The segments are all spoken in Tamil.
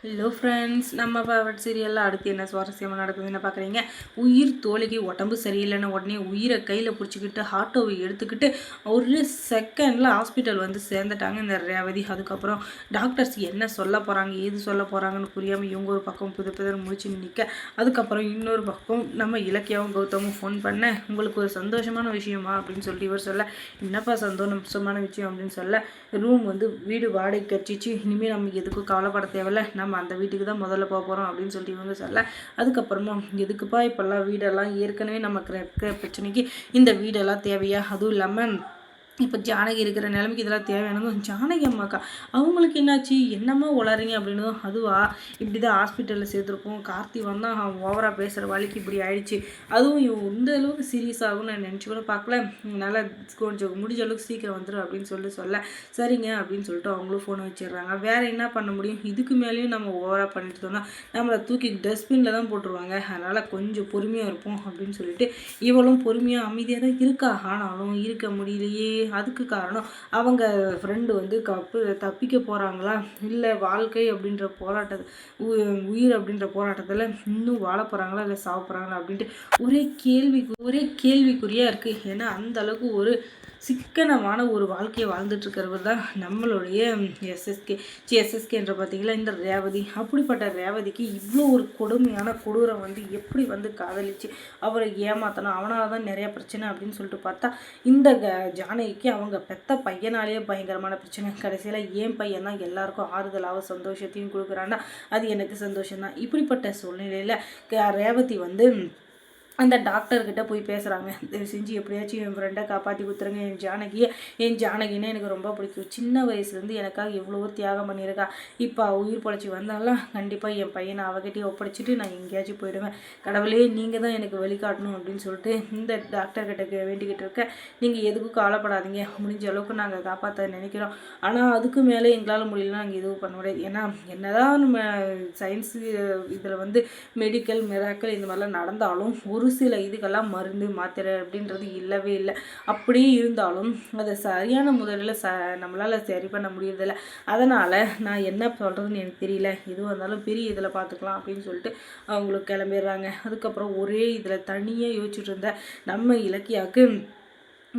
ஹலோ ஃப்ரெண்ட்ஸ், நம்ம ஃபேவரட் சீரியலில் அடுத்து என்ன சுவாரஸ்யமாக நடக்குதுன்னு பார்க்குறீங்க. உயிர் தோழிக்கு உடம்பு சரியில்லைன்னு உடனே உயிரை கையில் பிடிச்சிக்கிட்டு ஆட்டோவை எடுத்துக்கிட்டு ஒரு செகண்டில் ஹாஸ்பிட்டல் வந்து சேர்ந்துட்டாங்க இந்த ரேவதி. அதுக்கப்புறம் டாக்டர்ஸ் என்ன சொல்ல போகிறாங்க, ஏது சொல்ல போகிறாங்கன்னு புரியாமல் இவங்க ஒரு பக்கம் புது புதர் முடிச்சு நிற்க, அதுக்கப்புறம் இன்னொரு பக்கம் நம்ம இலக்கியாவும் கௌதமும் ஃபோன் பண்ண, உங்களுக்கு ஒரு சந்தோஷமான விஷயமா அப்படின்னு சொல்லிட்டு இவர் சொல்ல, என்னப்பா சந்தோஷமான விஷயம் அப்படின்னு சொல்ல, ரூம் வந்து வீடு வாடகை கட்டிச்சு, இனிமேல் நம்ம எதுக்கும் கவலைப்பட தேவையில்ல, நம்ம அந்த வீட்டுக்கு தான் முதல்ல போக போகிறோம் அப்படின்னு சொல்லிட்டு இவங்க சொல்ல, அதுக்கப்புறமா எதுக்குப்பா இப்போல்லாம் வீடெல்லாம் ஏற்கனவே நமக்கு இருக்கிற பிரச்சனைக்கு இந்த வீடெல்லாம் தேவையா, அதுவும் இல்லாமல் இப்போ ஜானகி இருக்கிற நிலைமைக்கு இதெல்லாம் தேவையானதும் ஜானகி அம்மாக்கா அவங்களுக்கு என்னாச்சு என்னம்மா உளறீங்க அப்படின்னு, அதுவா இப்படி தான் ஹாஸ்பிட்டலில் சேர்த்துருக்கோம், கார்த்தி வந்தால் ஓவராக பேசுகிற வழிக்கு இப்படி ஆயிடுச்சு, அதுவும் இந்த அளவுக்கு சீரியஸ் ஆகும்னு நான் நினச்சி கூட பார்க்கல, நல்லா கொஞ்சம் முடிஞ்ச அளவுக்கு சீக்கிரம் வந்துடும் அப்படின்னு சொல்ல சரிங்க அப்படின்னு சொல்லிட்டு அவங்களும் ஃபோனை வச்சிடுறாங்க. வேறு என்ன பண்ண முடியும், இதுக்கு மேலேயும் நம்ம ஓவராக பண்ணிட்டு தோணா நம்மளை தூக்கி டஸ்ட்பினில் தான் போட்டுருவாங்க, அதனால் கொஞ்சம் பொறுமையாக இருப்போம் அப்படின்னு சொல்லிட்டு இவளும் பொறுமையாக அமைதியாக தான் இருக்கா. ஆனாலும் இருக்க முடியலையே, அதுக்கு காரணம் அவங்க ஃப்ரெண்டு வந்து தப்பிக்க போகிறாங்களா, இல்லை வாழ்க்கை அப்படின்ற போராட்டத்தை உயிர் அப்படின்ற போராட்டத்தில் இன்னும் வாழ போகிறாங்களா இல்லை சாவ போகிறாங்களா அப்படின்ட்டு ஒரே கேள்விக்குறியாக இருக்குது. ஏன்னா அந்த அளவுக்கு ஒரு சிக்கனமான ஒரு வாழ்க்கையை வாழ்ந்துட்டு இருக்கிறவர் தான் நம்மளுடைய எஸ்எஸ்கேன்ற பார்த்தீங்களா இந்த ரேவதி. அப்படிப்பட்ட ரேவதிக்கு இவ்வளோ ஒரு கொடுமையான கொடூரம் வந்து எப்படி வந்து காதலிச்சு அவரை ஏமாத்தணும், அவனால் தான் நிறைய பிரச்சனை அப்படின்னு சொல்லிட்டு பார்த்தா இந்த ஜானகிக்கு அவங்க பெத்த பையனாலேயே பயங்கரமான பிரச்சனை. கடைசியில் ஏன் பையன் தான் எல்லாருக்கும் ஆறுதலாக சந்தோஷத்தையும் கொடுக்குறான்னா அது எனக்கு சந்தோஷம்தான். இப்படிப்பட்ட சூழ்நிலையில் ரேவதி வந்து அந்த டாக்டர்கிட்ட போய் பேசுகிறாங்க, தயவு செஞ்சு எப்படியாச்சும் என் ஃப்ரெண்டை காப்பாற்றி கொடுத்துருங்க, என் ஜானகின்னு எனக்கு ரொம்ப பிடிக்கும், சின்ன வயசுலேருந்து எனக்காக எவ்வளவோ தியாகம் பண்ணியிருக்கா, இப்போ உயிர் பொழைச்சி வந்தாலும் கண்டிப்பாக என் பையனை அவகிட்டே ஒப்படைச்சிட்டு நான் எங்கேயாச்சும் போயிடுவேன், கடவுளே நீங்கள் தான் எனக்கு வழிகாட்டணும் அப்படின்னு சொல்லிட்டு இந்த டாக்டர்கிட்ட வேண்டிக்கிட்டு இருக்க, நீங்கள் எதுக்கும் கவலைப்படாதீங்க, முடிஞ்ச அளவுக்கு நாங்கள் காப்பாற்ற நினைக்கிறோம், ஆனால் அதுக்கு மேலே எங்களால் முடியலன்னா நாங்கள் எதுவும் பண்ண முடியாது, ஏன்னா என்னதான் நம்ம சயின்ஸு இதில் வந்து மெடிக்கல் மிராக்கல் இந்த மாதிரிலாம் நடந்தாலும் ஒரு சில இதுக்கெல்லாம் மருந்து மாத்திரை அப்படின்றது இல்லவே இல்லை. அப்படியே இருந்தாலும் அதை சரியான முறையில் நம்மளால் சரி பண்ண முடியறதில்ல. அதனால் நான் என்ன சொல்கிறதுன்னு எனக்கு தெரியல, எதுவாக இருந்தாலும் பெரிய இதில் பார்த்துக்கலாம் அப்படின்னு சொல்லிட்டு அவங்களுக்கு கிளம்பிடுறாங்க. அதுக்கப்புறம் ஒரே இதில் தனியாக யோசிச்சுட்டு இருந்த நம்ம இலக்கியாவுக்கு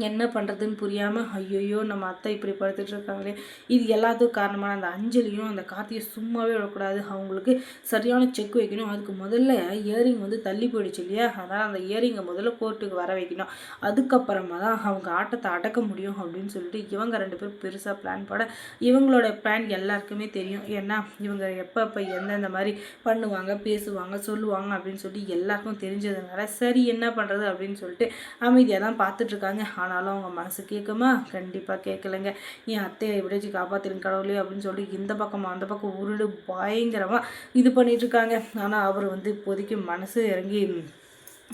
என்ன பண்ணுறதுன்னு புரியாமல், ஐயோயோ நம்ம அத்தை இப்படி படுத்துட்டு இருக்காங்களே, இது எல்லாத்துக்கும் காரணமான அந்த அஞ்சலியும் அந்த கார்த்தியை சும்மாவே விடக்கூடாது, அவங்களுக்கு சரியான செக் வைக்கணும், அதுக்கு முதல்ல இயரிங் வந்து தள்ளி போயிடுச்சு இல்லையா, அதனால் அந்த இயரிங்கை முதல்ல கோர்ட்டுக்கு வர வைக்கணும், அதுக்கப்புறமா தான் அவங்க ஆட்டத்தை அடக்க முடியும் அப்படின்னு சொல்லிட்டு இவங்க ரெண்டு பேரும் பெருசாக பிளான் போட, இவங்களோட பிளான் எல்லாருக்குமே தெரியும், ஏன்னா இவங்க எப்போ எந்தெந்த மாதிரி பண்ணுவாங்க பேசுவாங்க சொல்லுவாங்க அப்படின்னு சொல்லிட்டு எல்லாருக்கும் தெரிஞ்சதுனால சரி என்ன பண்ணுறது அப்படின்னு சொல்லிட்டு அமைதியாக தான் பார்த்துட்ருக்காங்க. ஆனாலும் அவங்க மனசு கேட்குமா, கண்டிப்பாக கேட்கலைங்க. என் அத்தையை எப்படியாச்சும் காப்பாற்றிருங்க கடவுளே அப்படின்னு சொல்லி இந்த பக்கம் அந்த பக்கம் உருடு பயங்கரமாக இது பண்ணிகிட்ருக்காங்க. ஆனால் அவர் வந்து இப்போதைக்கு மனசு இறங்கி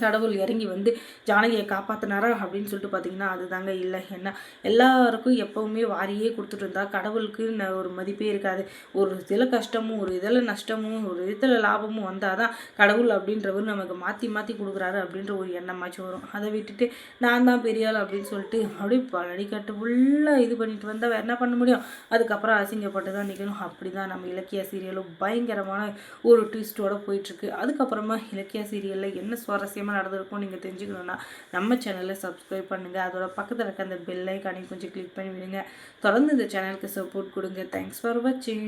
கடவுள் இறங்கி வந்து ஜானகியை காப்பாற்றினாரா அப்படின்னு சொல்லிட்டு பார்த்தீங்கன்னா அதுதாங்க இல்லை. ஏன்னா எல்லாருக்கும் எப்போவுமே வாரியே கொடுத்துட்டு இருந்தா கடவுளுக்கு ஒரு மதிப்பே இருக்காது. ஒரு இதில் கஷ்டமும் ஒரு இதில் நஷ்டமும் ஒரு இதில் லாபமும் வந்தால் தான் கடவுள் அப்படின்றவர் நமக்கு மாற்றி மாற்றி கொடுக்குறாரு அப்படின்ற ஒரு எண்ணமாச்சும் வரும். அதை விட்டுட்டு நான் தான் பெரியாள் அப்படின்னு சொல்லிட்டு அப்படியே பழனிக்கட்டு ஃபுல்லாக இது பண்ணிட்டு வந்தால் வேறு என்ன பண்ண முடியும், அதுக்கப்புறம் அசிங்கப்பட்டு தான் நிற்கணும். அப்படி தான் நம்ம இலக்கிய சீரியலும் பயங்கரமான ஒரு ட்விஸ்ட்டோடு போயிட்டுருக்கு. அதுக்கப்புறமா இலக்கிய சீரியலில் என்ன சுவாரஸ்யமாக நடந்திருக்கும் நீங்கள் தெரிஞ்சுக்கணுன்னா நம்ம சேனலை சப்ஸ்கிரைப் பண்ணுங்கள், அதோட பக்கத்தில் இருக்க அந்த பெல் ஐக்கானையும் கொஞ்சம் கிளிக் பண்ணி விடுங்க. தொடர்ந்து இந்த சேனலுக்கு சப்போர்ட் கொடுங்க. தேங்க்ஸ் ஃபார் வாட்சிங்.